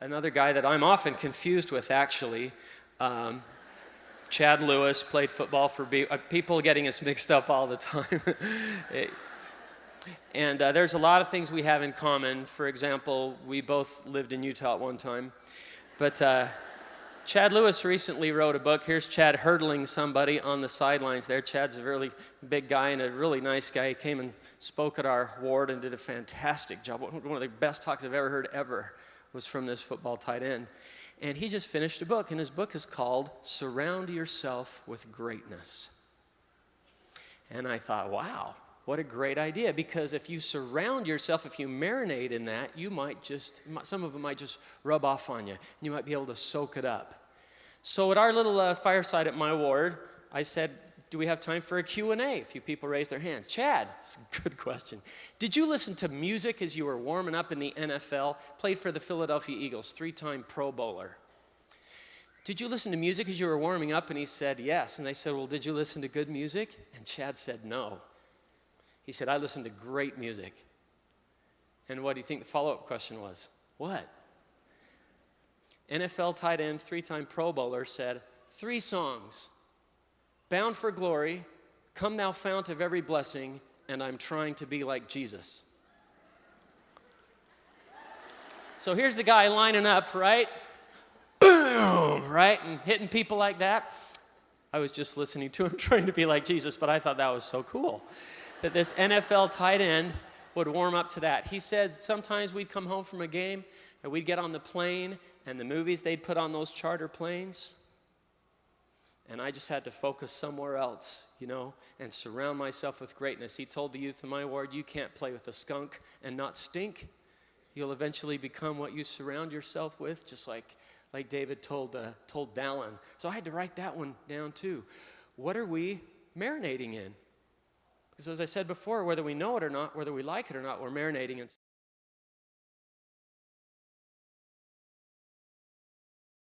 another guy that I'm often confused with, actually. Chad Lewis played football for people getting us mixed up all the time. And there's a lot of things we have in common. For example, we both lived in Utah at one time. But Chad Lewis recently wrote a book. Here's Chad hurdling somebody on the sidelines there. Chad's a really big guy and a really nice guy. He came and spoke at our ward and did a fantastic job. One of the best talks I've ever heard was from this football tight end. And he just finished a book, and his book is called Surround Yourself with Greatness. And I thought, wow, what a great idea, because if you surround yourself, if you marinate in that, some of it might just rub off on you, and you might be able to soak it up. So at our little fireside at my ward, I said, do we have time for a Q&A? A few people raised their hands. Chad, that's a good question. Did you listen to music as you were warming up in the NFL? Played for the Philadelphia Eagles, 3-time Pro Bowler. Did you listen to music as you were warming up? And he said, yes. And they said, well, did you listen to good music? And Chad said, no. He said, I listened to great music. And what do you think the follow-up question was? What? NFL tight end, 3-time Pro Bowler said, 3 songs. Bound for Glory, Come Thou Fount of Every Blessing, and I'm Trying to Be Like Jesus. So here's the guy lining up, right? Boom, right? And hitting people like that. I was just listening to him trying to be like Jesus, but I thought that was so cool that this NFL tight end would warm up to that. He said sometimes we'd come home from a game and we'd get on the plane and the movies they'd put on those charter planes, and I just had to focus somewhere else, and surround myself with greatness. He told the youth in my ward, you can't play with a skunk and not stink. You'll eventually become what you surround yourself with, just like David told Dallin. So I had to write that one down too. What are we marinating in? Because as I said before, whether we know it or not, whether we like it or not, we're marinating in